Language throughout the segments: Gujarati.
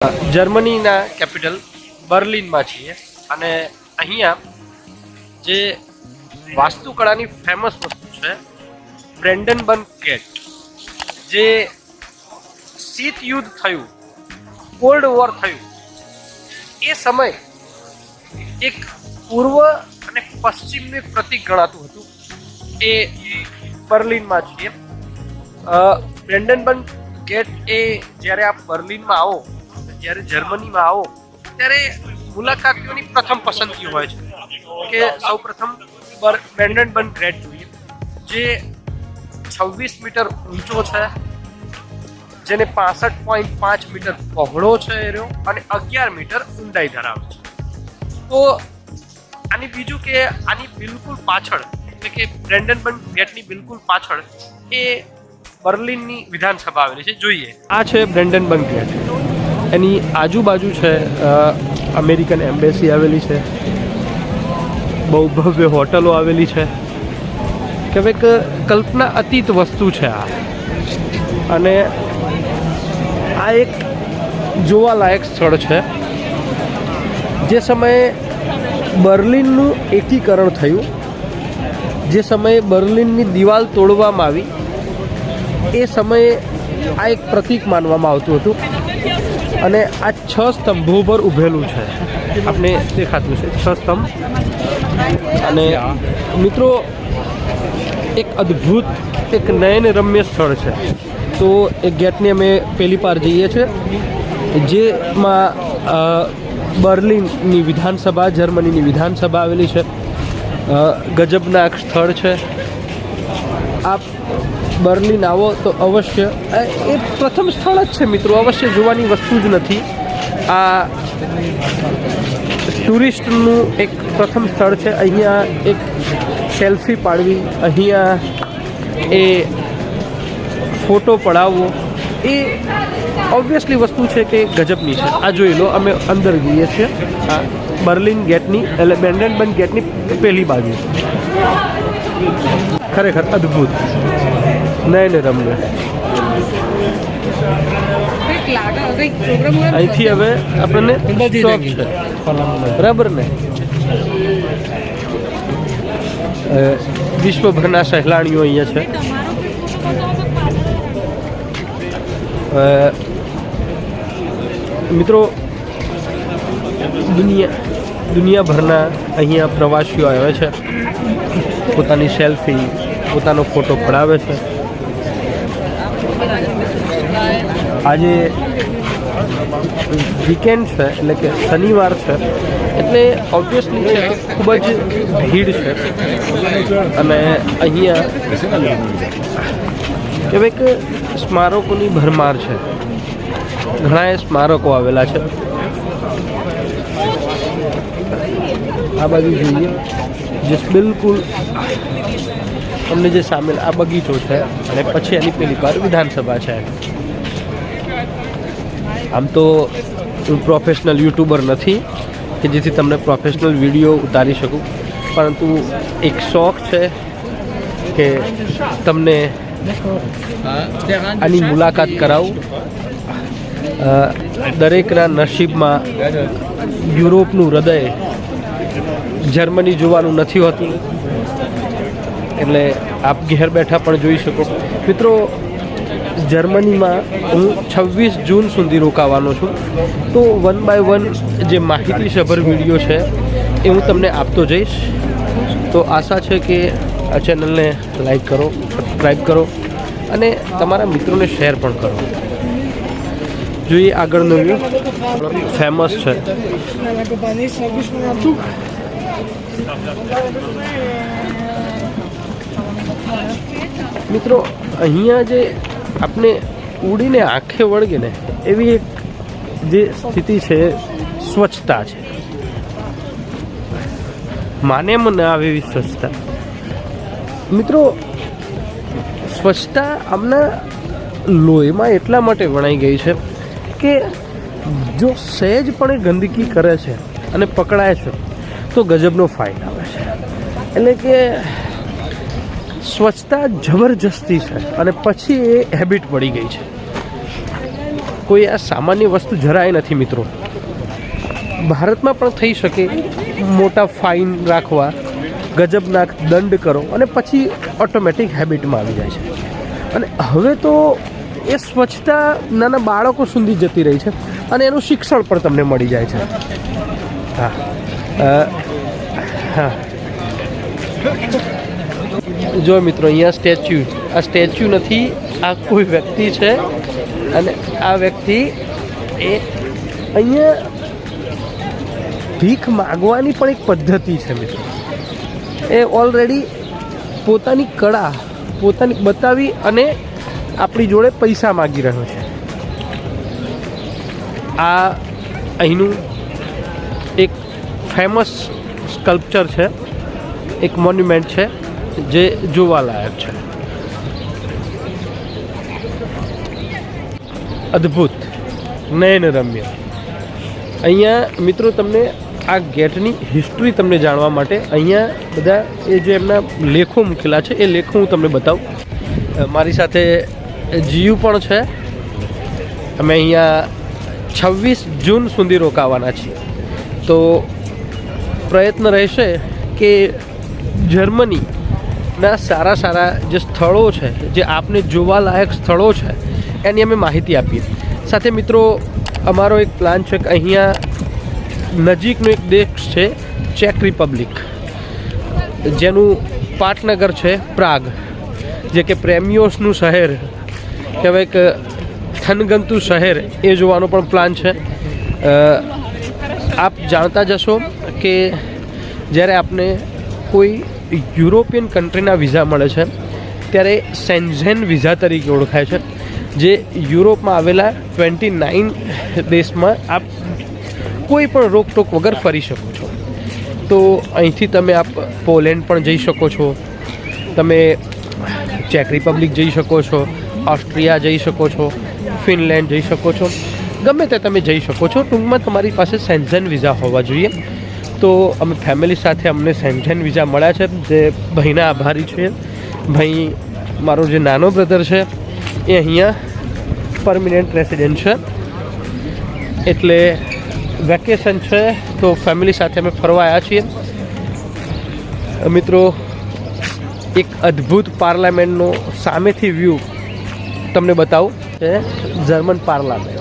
જર્મનીના કેપિટલ બર્લિનમાં છીએ અને અહીંયા જે વાસ્તુકળાની ફેમસ વસ્તુ છે બ્રેન્ડનબર્ગ ગેટ, જે શીત યુદ્ધ થયું, કોલ્ડ વોર થયું, એ સમય એક પૂર્વ અને પશ્ચિમનું પ્રતીક ગણાતું હતું. એ બર્લિનમાં છીએ. બ્રેન્ડનબર્ગ ગેટ એ જ્યારે આપ બર્લિનમાં આવો, જ્યારે જર્મનીમાં આવો, ત્યારે મુલાકાતીઓની પ્રથમ પસંદગી હોય છે કે સૌ પ્રથમ બ્રેન્ડનબર્ગ ગેટ જોઈએ, જે 26 મીટર ઊંચો છે, જેને 65.5 મીટર પહોળો છે એ રહ્યો અને 11 મીટર ઊંડાઈ ધરાવે છે. તો આની બીજું કે આની બિલકુલ પાછળ, એટલે કે બ્રેન્ડનબર્ગ ગેટની બિલકુલ પાછળ એ બર્લિનની વિધાનસભા આવેલી છે. જોઈએ, આ છે બ્રેન્ડનબર્ગ ગેટ. એની આજુબાજુ છે અમેરિકન એમ્બેસી આવેલી છે, બહુ ભવ્ય હોટલો આવેલી છે કે ભાઈ કલ્પના અતીત વસ્તુ છે આ. અને આ એક જોવાલાયક સ્થળ છે. જે સમયે બર્લિનનું એકીકરણ થયું, જે સમયે બર્લિનની દિવાલ તોડવામાં આવી, એ સમયે આ એક પ્રતીક માનવામાં આવતું હતું. અને આ 6 સ્તંભો પર ઊભેલું છે, આપણે દેખાતું છે 6 સ્તંભ. અને મિત્રો, એક અદ્ભુત, એક નયનરમ્ય સ્થળ છે. તો એ ગેટની અમે પહેલી પાર જઈએ છીએ, જેમાં બર્લિનની વિધાનસભા, જર્મનીની વિધાનસભા આવેલી છે. ગજબના એક સ્થળ છે. આપ બર્લિન આવો તો અવશ્ય, એ પ્રથમ સ્થળ જ છે મિત્રો, અવશ્ય જોવાની વસ્તુ જ નથી. આ ટુરિસ્ટનું એક પ્રથમ સ્થળ છે. અહીંયા એક સેલ્ફી પાડવી, અહીંયા એ ફોટો પડાવવો, એ ઓબ્વિયસલી વસ્તુ છે કે ગજબની છે. આ જોઈ લો, અમે અંદર જઈએ છીએ આ બર્લિન ગેટની, એટલે બ્રેન્ડનબર્ગ ગેટની પહેલી બાજુ. ખરેખર અદ્ભુત, નયનરમ્ય. અહીંથી હવે આપણને શોખ છે, બરાબર ને? વિશ્વભરના સહેલાણીઓ અહીંયા છે. મિત્રો, દુનિયાભરના અહીંયા પ્રવાસીઓ આવે છે, પોતાની સેલ્ફી, પોતાનો ફોટો પડાવે છે. આજે વીકેન્ડ છે, એટલે કે શનિવાર છે, એટલે ઓબ્વિયસલી છે ખૂબ જ ભીડ છે. અને અહીંયા કહેવાય કે સ્મારકોની ભરમાર છે. ઘણા સ્મારકો આવેલા છે. આ બાજુ જોઈએ, જે બિલકુલ અમને જે સામેલ આ બગીચો છે, અને પછી એની પેલી પર વિધાનસભા છે. આમ તો હું પ્રોફેશનલ યુટ્યુબર નથી કે જેથી તમને પ્રોફેશનલ વિડીયો ઉતારી શકું, પરંતુ એક શોખ છે કે તમને આની મુલાકાત કરાવું. દરેકના નસીબમાં યુરોપનું હૃદય જર્મની જોવાનું નથી હોતું, એટલે આપ ઘેર બેઠા પણ જોઈ શકો. મિત્રો, જર્મનીમાં હું 26 જૂન સુધી રોકાવાનો છું. તો 1 બાય 1 જે માહિતીસભર વિડીયો છે એ હું તમને આપતો જઈશ. તો આશા છે કે આ ચેનલને લાઈક કરો, સબસ્ક્રાઈબ કરો અને તમારા મિત્રોને શેર પણ કરો. જોઈએ આગળનો વ્યૂ, ફેમસ છે. મિત્રો, અહીંયા જે આપણે ઉડીને આંખે વળગે ને એવી એક જે સ્થિતિ છે, સ્વચ્છતા છે. માને મને આવે એવી સ્વચ્છતા. મિત્રો, સ્વચ્છતા આમના લોહીમાં એટલા માટે વણાઈ ગઈ છે કે જો સહેજ પણ ગંદકી કરે છે અને પકડાય છે તો ગજબનો ફાઇન આવે છે. એટલે કે સ્વચ્છતા જબરજસ્તી છે અને પછી એ હેબિટ પડી ગઈ છે. કોઈ આ સામાન્ય વસ્તુ જરાય નથી મિત્રો. ભારતમાં પણ થઈ શકે મોટા ફાઇન રાખવા, ગજબના દંડ કરો અને પછી ઓટોમેટિક હેબિટમાં આવી જાય છે. અને હવે તો એ સ્વચ્છતા નાના બાળકો સુધી જતી રહી છે અને એનું શિક્ષણ પણ તમને મળી જાય છે. હા હા જો મિત્રો અહીંયા સ્ટેચ્યુ, આ સ્ટેચ્યુ નથી, આ કોઈ વ્યક્તિ છે અને આ વ્યક્તિ એ અહીંયા ભીખ માગવાની પણ એક પદ્ધતિ છે મિત્રો. એ ઓલરેડી પોતાની કળા પોતાની બતાવી અને આપણી જોડે પૈસા માગી રહ્યો છે. આ અહીંનું એક ફેમસ સ્કલ્પચર છે, એક મોન્યુમેન્ટ છે જે જોવાલાયક છે. અદ્ભુત, નયનરમ્ય. અહીંયા મિત્રો તમને આ ગેટની હિસ્ટ્રી તમને જાણવા માટે અહીંયા બધા એ જે એમના લેખો મૂકેલા છે એ લેખો હું તમને બતાવું. મારી સાથે જીયુ પણ છે. અમે અહીંયા 26 જૂન સુધી રોકાવાના છીએ. તો પ્રયત્ન રહેશે કે જર્મનીના સારા સારા જે સ્થળો છે, જે આપને જોવાલાયક સ્થળો છે, એની અમે માહિતી આપીએ. સાથે મિત્રો અમારો એક પ્લાન છે કે અહીંયા નજીકનો એક દેશ છે ચેક રિપબ્લિક, જેનું પાટનગર છે પ્રાગ, જે કે પ્રેમીઓસનું શહેર કહેવાય, કે થનગંતુ શહેર, એ જોવાનો પણ પ્લાન છે. આપ જાણતા જશો કે જ્યારે આપને કોઈ યુરોપિયન કન્ટ્રીના વિઝા મળે છે ત્યારે સેન્ઝેન વિઝા તરીકે ઓળખાય છે, જે યુરોપમાં આવેલા 29 દેશમાં આપ કોઈ પણ રોકટોક વગર ફરી શકો છો. તો અહીંથી તમે આપ પોલેન્ડ પણ જઈ શકો છો, તમે ચેક રિપબ્લિક જઈ શકો છો, ઓસ્ટ્રિયા જઈ શકો છો, ફિનલેન્ડ જઈ શકો છો, ગમે તે તમે જઈ શકો છો. ટૂંકમાં તમારી પાસે સેન્ઝેન વિઝા હોવા જોઈએ. તો અમે ફેમિલી સાથે અમને સેન્ઝેન વિઝા મળ્યા છે, જે ભાઈના આભારી છે. ભાઈ મારો જે નાનો બ્રધર છે એ અહીંયા પરમિનન્ટ રેસિડેન્ટ છે, એટલે વેકેશન છે તો ફેમિલી સાથે અમે ફરવા આવ્યા છીએ. મિત્રો એક અદ્ભુત પાર્લામેન્ટનો સામેથી વ્યૂ તમને બતાવું છે. જર્મન પાર્લામેન્ટ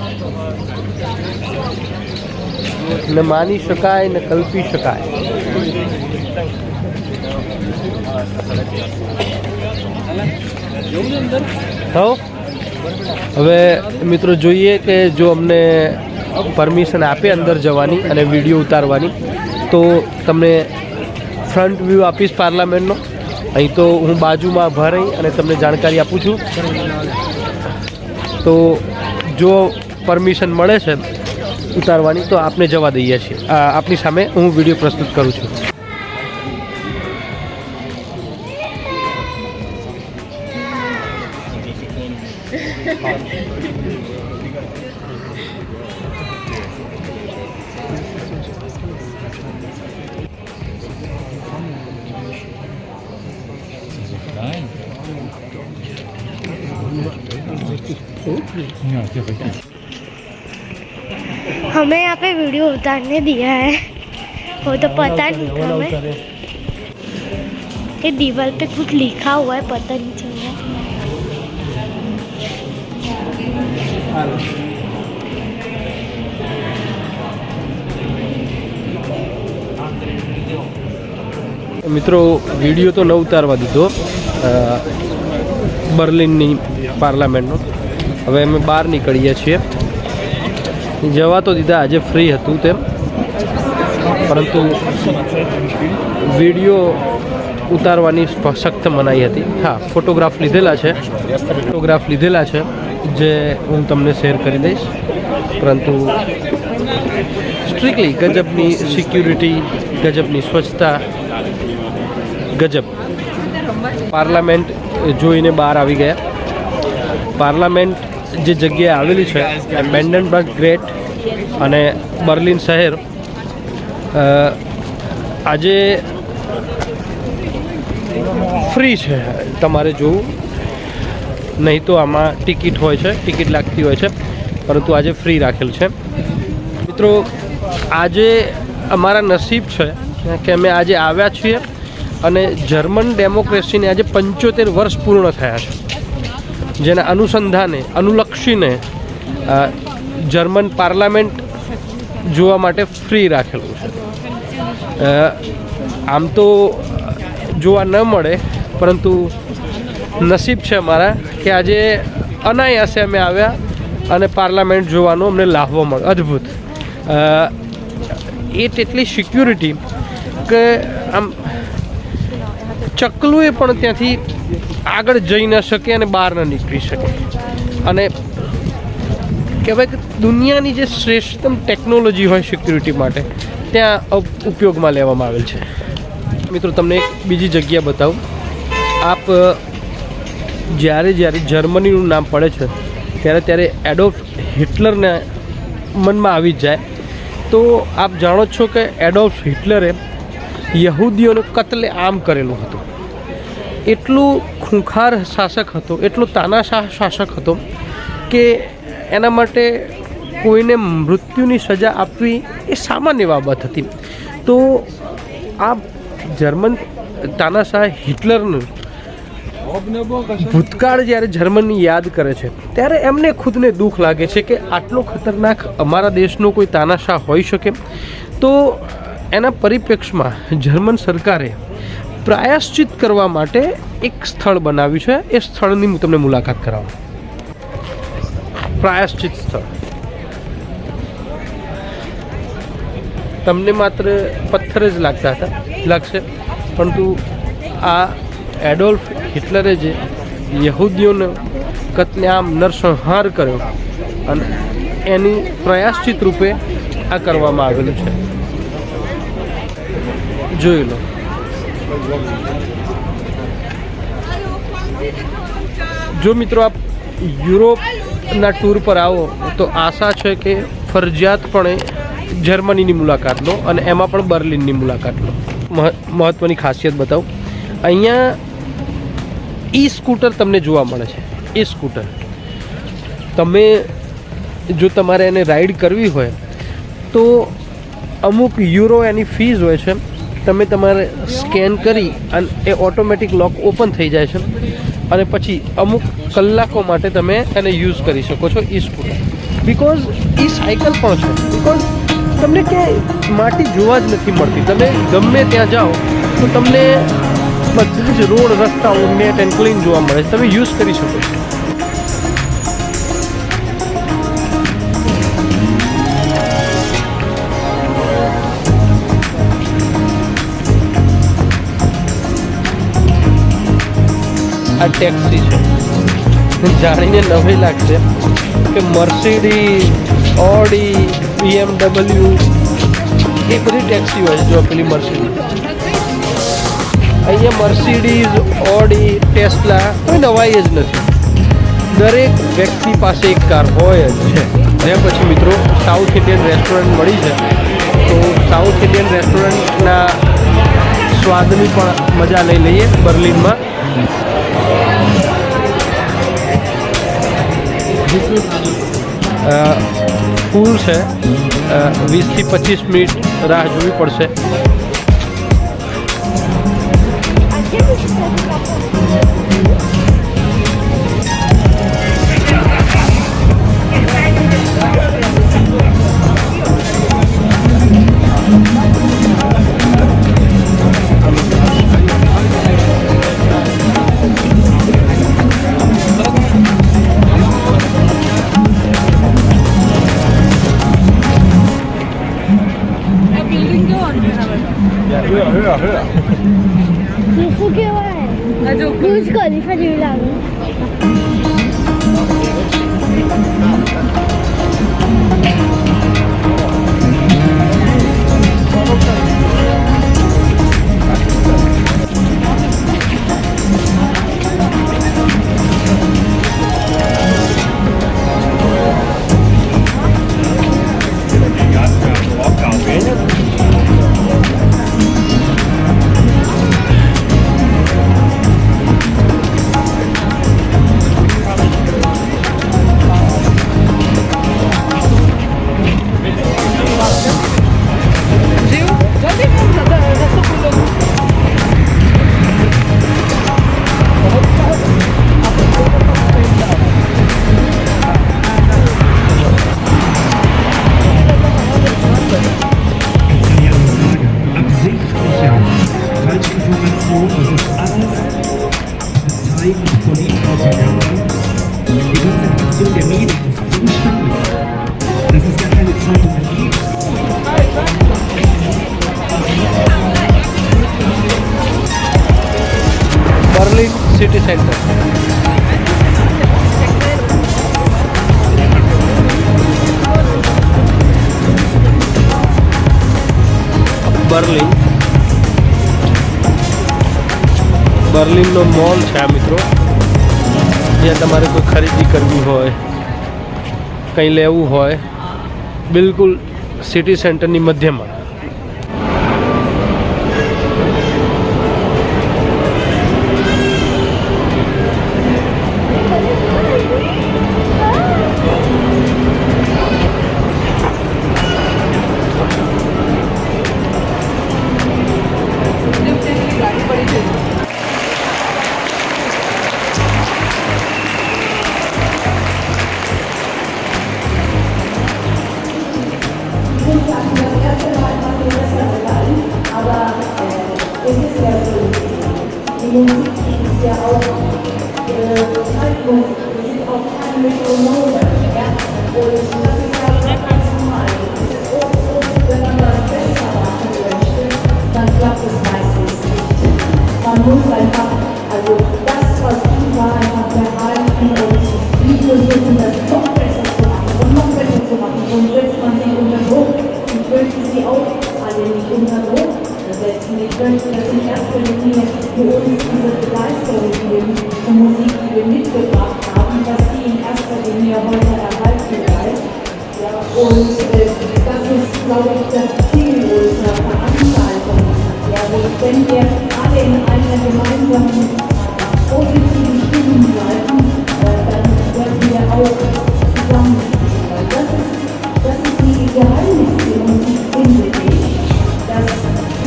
ન માની શકાય ને કલ્પી શકાય. હવે મિત્રો જોઈએ કે જો અમને પરમિશન આપે અંદર જવાની અને વિડીયો ઉતારવાની, તો તમને ફ્રન્ટ વ્યૂ આપીશ પાર્લામેન્ટનો. અહીં તો હું બાજુમાં ઊભા રહી અને તમને જાણકારી આપું છું. તો જો પરમિશન મળે છે ઉતારવાની તો આપને જવા દઈએ છીએ. આપની સામે હું વિડીયો પ્રસ્તુત કરું છું. हमें यहाँ पे वीडियो उतारने दिया है, वो तो पता नहीं हमें. ये दीवार पे कुछ लिखा हुआ है, पता नहीं चल रहा. મિત્રો વિડીયો તો ન ઉતારવા દીધો બર્લિનની પાર્લામેન્ટનો. હવે અમે બહાર નીકળીએ છીએ. જવા તો દીધા, આજે ફ્રી હતું તેમ, પરંતુ વિડીયો ઉતારવાની સખ્ત મનાઈ હતી. હા, ફોટોગ્રાફ લીધેલા છે જે હું તમને શેર કરી દઈશ. પરંતુ સ્ટ્રિક્ટલી ગજબની સિક્યુરિટી, ગજબની સ્વચ્છતા, ગજબ. પાર્લામેન્ટ જોઈને બહાર આવી ગયા. પાર્લામેન્ટ જે જગ્યાએ આવેલી છે બ્રેન્ડનબર્ગ ગેટ અને બર્લિન શહેર, આજે ફ્રી છે. તમારે જોવું નહીં તો આમાં ટિકિટ હોય છે, ટિકિટ લાગતી હોય છે. પરંતુ આજે ફ્રી રાખેલ છે. મિત્રો આજે અમારા નસીબ છે કે અમે આજે આવ્યા છીએ અને જર્મન ડેમોક્રેસીને આજે 75 વર્ષ પૂર્ણ થયા છે, જેના અનુસંધાને અનુલક્ષીને જર્મન પાર્લામેન્ટ જોવા માટે ફ્રી રાખેલું છે. આમ તો જોવા ન મળે, પરંતુ નસીબ છે અમારા કે આજે અનાયાસે અમે આવ્યા અને પાર્લામેન્ટ જોવાનો અમને લાભો મળ્યો. અદ્ભુત. એટલી સિક્યુરિટી કે આમ ચકલુએ પણ ત્યાંથી આગળ જઈ ન શકે અને બહાર ન નીકળી શકે. અને કહેવાય કે દુનિયાની જે શ્રેષ્ઠતમ ટેકનોલોજી હોય સિક્યુરિટી માટે ત્યાં ઉપયોગમાં લેવામાં આવેલ છે. મિત્રો તમને એક બીજી જગ્યા બતાવું. આપ જ્યારે જર્મનીનું નામ પડે છે ત્યારે એડોલ્ફ હિટલરને મનમાં આવી જ જાય. તો આપ જાણો છો કે એડોલ્ફ હિટલરે યહૂદીઓને કત્લે આમ કરેલું હતું. એટલું ખૂંખાર શાસક હતો, એટલો તાનાશાહ શાસક હતો કે એના માટે કોઈને મૃત્યુની સજા આપવી એ સામાન્ય બાબત હતી. તો આ જર્મન તાનાશાહ હિટલરનું ભૂતકાળ જ્યારે જર્મની યાદ કરે છે ત્યારે એમને ખુદને દુઃખ લાગે છે કે આટલો ખતરનાક અમારા દેશનો કોઈ તાનાશાહ હોઈ શકે. તો એના પરિપ્રેક્ષમાં જર્મન સરકારે પ્રાયશ્ચિત કરવા માટે એક સ્થળ બનાવ્યું છે. એ સ્થળની હું તમને મુલાકાત કરાવું. પ્રાયશ્ચિત સ્થળ તમને માત્ર પથ્થર જ લાગશે, પરંતુ આ એડોલ્ફ હિટલરે જે યહૂદીઓનો કત્લેઆમ નરસંહાર કર્યો અને એની પ્રાયશ્ચિત રૂપે આ કરવામાં આવેલું છે. જોઈ લો. જો મિત્રો આપ યુરોપના ટૂર પર આવો તો આશા છે કે ફરજિયાતપણે જર્મનીની મુલાકાત લો અને એમાં પણ બર્લિનની મુલાકાત લો. મહત્ત્વની ખાસિયત બતાવું. અહીંયા ઈ સ્કૂટર તમને જોવા મળે છે. એ સ્કૂટર તમે જો તમારે એને રાઈડ કરવી હોય તો અમુક યુરો એની ફીસ હોય છે. તમે તમારે સ્કેન કરી અને એ ઓટોમેટિક લોક ઓપન થઈ જાય છે અને પછી અમુક કલાકો માટે તમે એને યુઝ કરી શકો છો. ઈ સ્કૂટર બિકોઝ ઈ સાયકલ પણ છે. બિકોઝ તમને ક્યાંય માટી જોવા જ નથી મળતી. તમે ગમે ત્યાં જાઓ તો તમને બધા જ રોડ રસ્તાઓ નેટ એન્ડ ક્લીન જોવા મળે છે. તમે યુઝ કરી શકો છો. આ ટેક્સી છે. જાણીને નવાઈ લાગશે કે મર્સિડીઝ, ઓડી, BMW એ બધી ટેક્સી હોય છે. જો પેલી મર્સિડીઝ, અહીંયા મર્સિડીઝ, ઓડી, ટેસ્લા કોઈ નવાઈ જ નથી. દરેક વ્યક્તિ પાસે એક કાર હોય જ છે. ને પછી મિત્રો સાઉથ ઇન્ડિયન રેસ્ટોરન્ટ મળી છે, તો સાઉથ ઇન્ડિયન રેસ્ટોરન્ટના સ્વાદની પણ મજા લઈ લઈએ બર્લિનમાં. ફૂલ છે. 20 થી 25 મિનિટ રાહ જોવી પડશે. શું કહેવાય? બુર્જ ખલીફા જેવી લાગે. City centre. બર્લિનનો મોલ છે આ મિત્રો, જ્યાં તમારે કોઈ ખરીદી કરવી હોય, કંઈ લેવું હોય, બિલકુલ સિટી સેન્ટરની મધ્યમાં. Man muss einfach, also das, was gut war, einfach behalten und nicht versuchen, das noch besser zu machen und noch besser zu machen. Sonst setzt man sich unter Druck. Ich möchte sie auch alle nicht unter Druck setzen. Ich möchte, dass in erster Linie für uns diese Begeisterung für Musik, die wir mitgebracht haben, dass die in erster Linie heute erhalten bleibt. Ja, und das ist, glaube ich, das Ziel unserer Veranstaltung. Ja, und wenn wir alle in einer gemeinsamen positiven Stimmung bleiben, dann werden wir auch zusammenspielen. Weil das ist die Geheimnis der Musik, finde ich, dass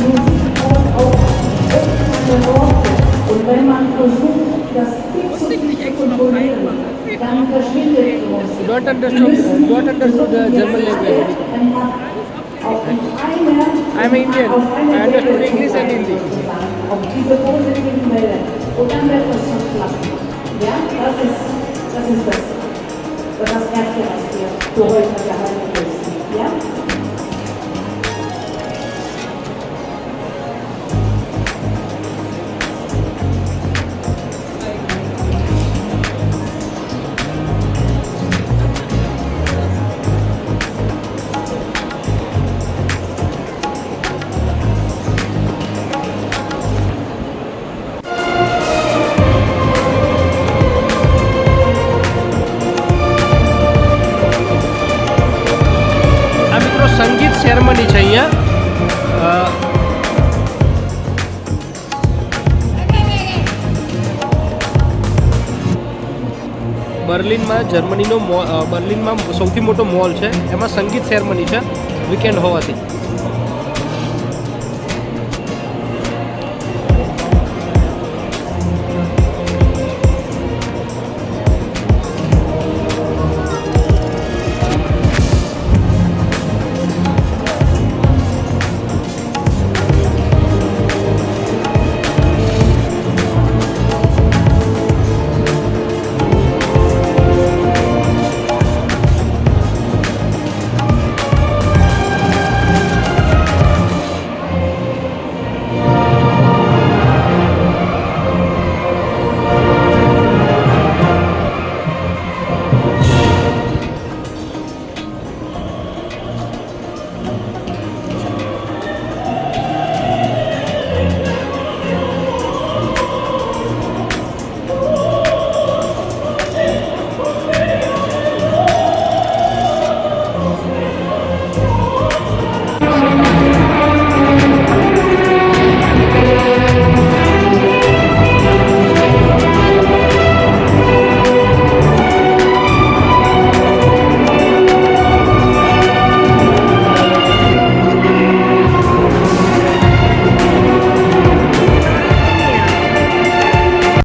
Musik auch keine Worte. Und wenn man versucht, das fix zu kontrollieren, dann verschwindet die Musik. You don't understood the German language. I'm Indian. I understood English and Hindi. Auf diese positiven Welle. Und dann wird das schon klappen. Ja, das ist das Erste, was wir für heute gehalten müssen. Ja? સંગીત સેરેમની છે અહીંયા. બર્લિનમાં જર્મનીનો બર્લિનમાં સૌથી મોટો મોલ છે, એમાં સંગીત સેરેમની છે વીકેન્ડ હોવાથી.